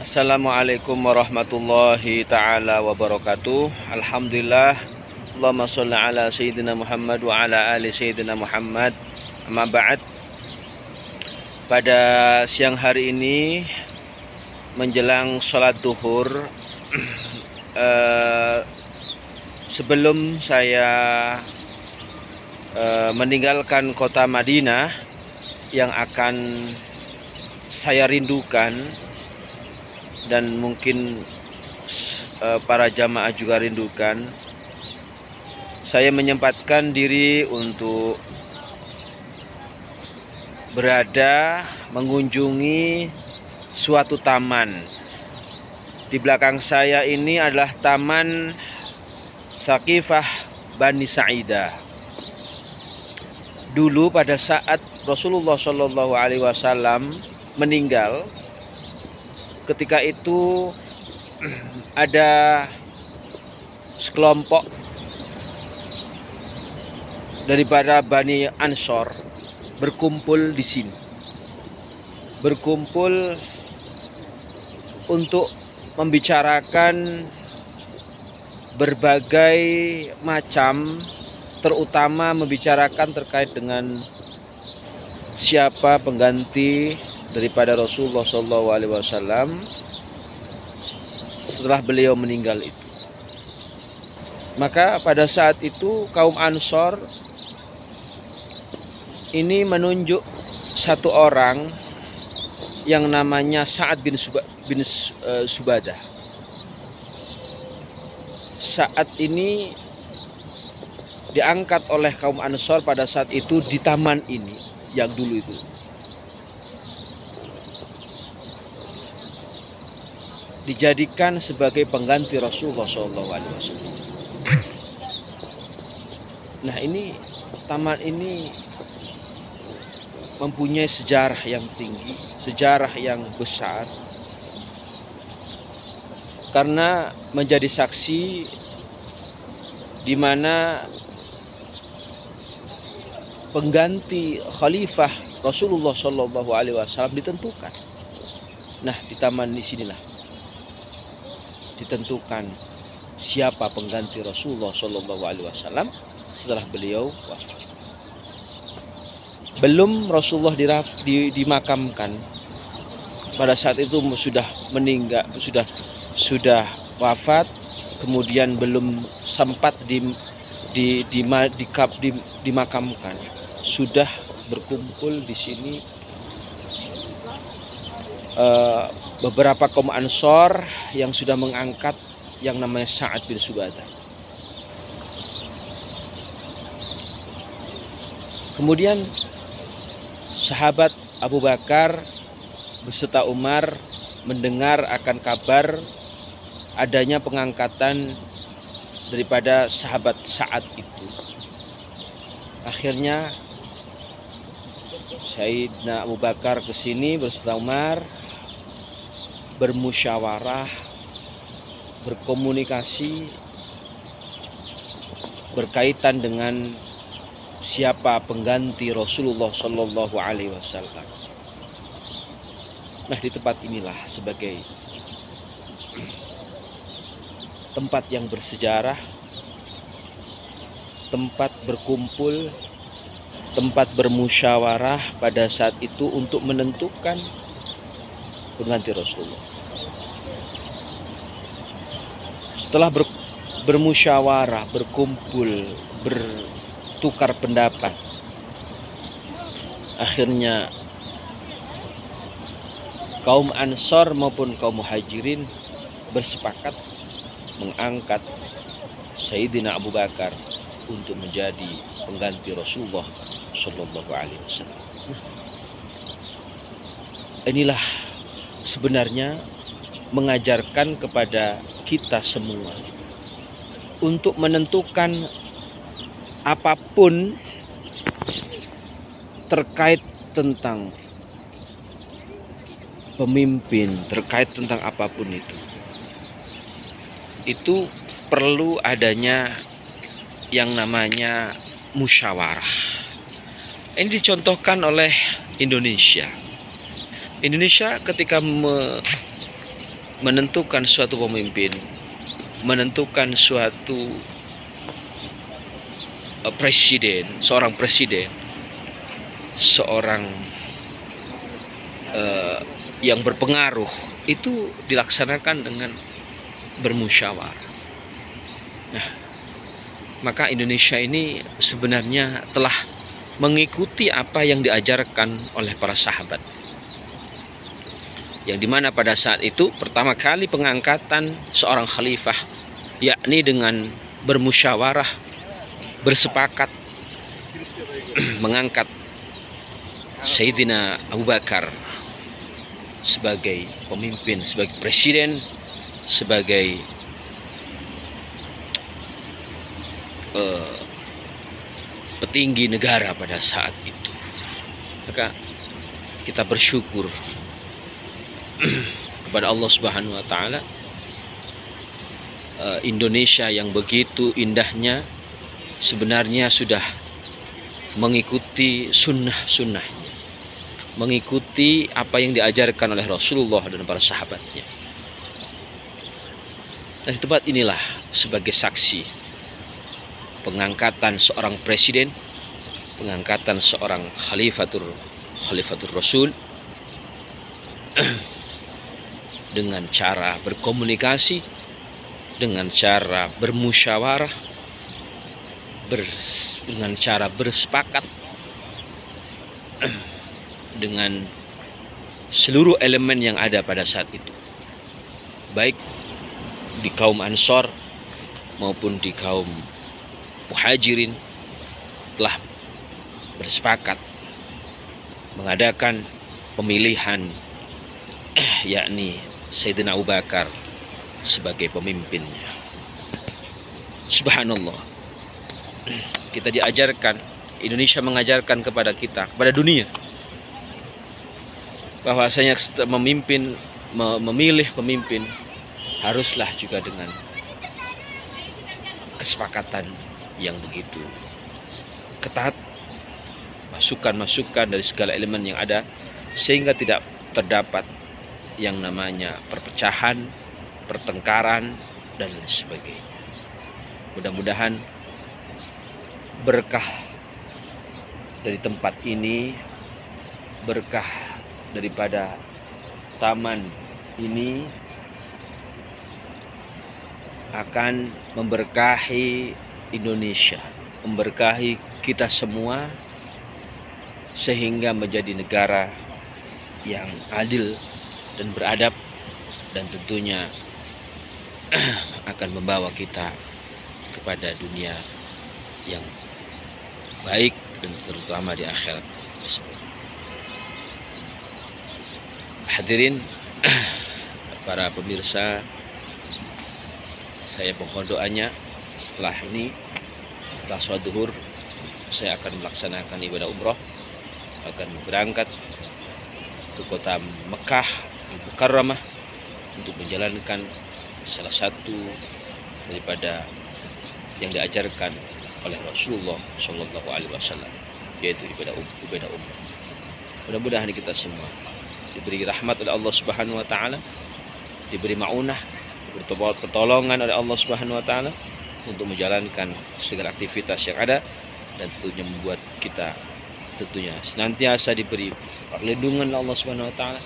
Assalamualaikum warahmatullahi ta'ala wabarakatuh. Alhamdulillah. Allahumma sholli ala Sayyidina Muhammad wa ala ali Sayyidina Muhammad. Amma ba'd. Pada siang hari ini menjelang sholat duhur, sebelum saya meninggalkan kota Madinah yang akan saya rindukan, dan mungkin para jamaah juga rindukan, saya menyempatkan diri untuk berada mengunjungi suatu taman. Di belakang saya ini adalah Taman Thaqifah Bani Sa'idah. Dulu pada saat Rasulullah SAW meninggal, ketika itu ada sekelompok daripada Bani Ansor berkumpul di sini. Berkumpul untuk membicarakan berbagai macam, terutama membicarakan terkait dengan siapa pengganti daripada Rasulullah SAW setelah beliau meninggal itu. Maka pada saat itu kaum Ansor ini menunjuk satu orang yang namanya Sa'ad bin Subadah. Sa'ad ini diangkat oleh kaum Ansor pada saat itu di taman ini yang dulu itu. Dijadikan sebagai pengganti Rasulullah SAW. Nah, ini taman ini mempunyai sejarah yang tinggi, sejarah yang besar, karena menjadi saksi di mana pengganti Khalifah Rasulullah SAW ditentukan. Nah, di taman di sinilah ditentukan siapa pengganti Rasulullah SAW setelah beliau wafat. Belum Rasulullah dimakamkan, pada saat itu sudah meninggal, sudah wafat, kemudian belum sempat dimakamkan, sudah berkumpul di sini beberapa kaum Ansor yang sudah mengangkat yang namanya Sa'ad bin Subadah. Kemudian sahabat Abu Bakar beserta Umar mendengar akan kabar adanya pengangkatan daripada sahabat Sa'ad itu. Akhirnya Sayyidina Abu Bakar ke sini beserta Umar, bermusyawarah, berkomunikasi berkaitan dengan siapa pengganti Rasulullah SAW. Nah, di tempat inilah sebagai tempat yang bersejarah, tempat berkumpul, tempat bermusyawarah pada saat itu untuk menentukan pengganti Rasulullah. Setelah bermusyawarah, berkumpul, bertukar pendapat, akhirnya kaum Ansor maupun kaum Muhajirin bersepakat mengangkat Sayyidina Abu Bakar untuk menjadi pengganti Rasulullah SAW. Inilah sebenarnya mengajarkan kepada kita semua untuk menentukan apapun terkait tentang pemimpin, terkait tentang apapun itu perlu adanya yang namanya musyawarah. Ini dicontohkan oleh Indonesia. Indonesia ketika menentukan suatu pemimpin, menentukan suatu presiden, seorang presiden, seorang yang berpengaruh, itu dilaksanakan dengan bermusyawarah. Nah, maka Indonesia ini sebenarnya telah mengikuti apa yang diajarkan oleh para sahabat, yang dimana pada saat itu pertama kali pengangkatan seorang khalifah, yakni dengan bermusyawarah, bersepakat mengangkat Sayyidina Abu Bakar sebagai pemimpin, sebagai presiden, sebagai petinggi negara pada saat itu. Maka kita bersyukur kepada Allah Subhanahu wa taala, Indonesia yang begitu indahnya sebenarnya sudah mengikuti sunnah-sunnahnya, mengikuti apa yang diajarkan oleh Rasulullah dan para sahabatnya. Dan di tempat inilah sebagai saksi pengangkatan seorang presiden, pengangkatan seorang khalifatur Rasul dengan cara berkomunikasi, dengan cara bermusyawarah, dengan cara bersepakat dengan seluruh elemen yang ada pada saat itu, baik di kaum Ansor maupun di kaum Muhajirin, telah bersepakat mengadakan pemilihan yakni Sayyidina Abu Bakar sebagai pemimpinnya. Subhanallah, kita diajarkan, Indonesia mengajarkan kepada kita, kepada dunia, bahwasanya memilih pemimpin haruslah juga dengan kesepakatan yang begitu ketat, masukan-masukan dari segala elemen yang ada, sehingga tidak terdapat yang namanya perpecahan, pertengkaran, dan lain sebagainya. Mudah-mudahan berkah dari tempat ini, berkah daripada taman ini akan memberkahi Indonesia, memberkahi kita semua, sehingga menjadi negara yang adil dan beradab, dan tentunya akan membawa kita kepada dunia yang baik dan terutama di akhirat. Hadirin para pemirsa, saya mohon doanya. Setelah ini, setelah sholat duhur, saya akan melaksanakan ibadah umroh, akan berangkat ke kota Mekah Al-Mukarramah untuk menjalankan salah satu daripada yang diajarkan oleh Rasulullah Shallallahu Alaihi Wasallam, yaitu ibadah umroh. Mudah-mudahan kita semua diberi rahmat oleh Allah Subhanahu Wa Taala, diberi maunah, diberi pertolongan oleh Allah Subhanahu Wa Taala untuk menjalankan segala aktivitas yang ada, dan tentunya membuat kita tentunya senantiasa diberi perlindungan oleh Allah Subhanahu Wa Taala,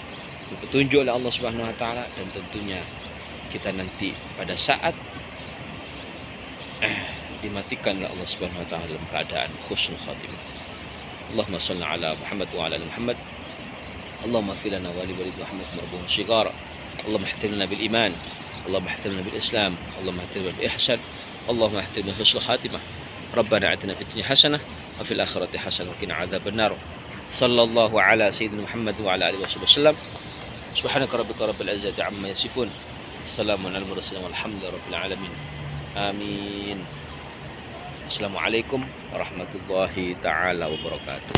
petunjuk oleh Allah Subhanahu Wa Taala, dan tentunya kita nanti pada saat dimatikan oleh Allah Subhanahu Wa Taala dalam keadaan husnul khatimah. Allahumma shalli ala Muhammad wa ala ali Muhammad. Allahumma ighfir lana wa li walid Muhammad marhum shighara. Allahumma ihtimna bil iman. Allahumma ihtimna bil Islam. Allahumma ihtimna bil ihsan. Allahumma ihtimna husnul khatimah. Rabbana atina fid dunya hasanah wa fil akhirati hasanah wa qina adzaban nar. Sallallahu ala sayyidina Muhammad wa ala alihi wasallam. Subhanaka rabbika rabbil izzati amma yasifun. Assalamu alal mursalin walhamdulillahi rabbil alamin. Amin. Assalamualaikum warahmatullahi taala wabarakatuh.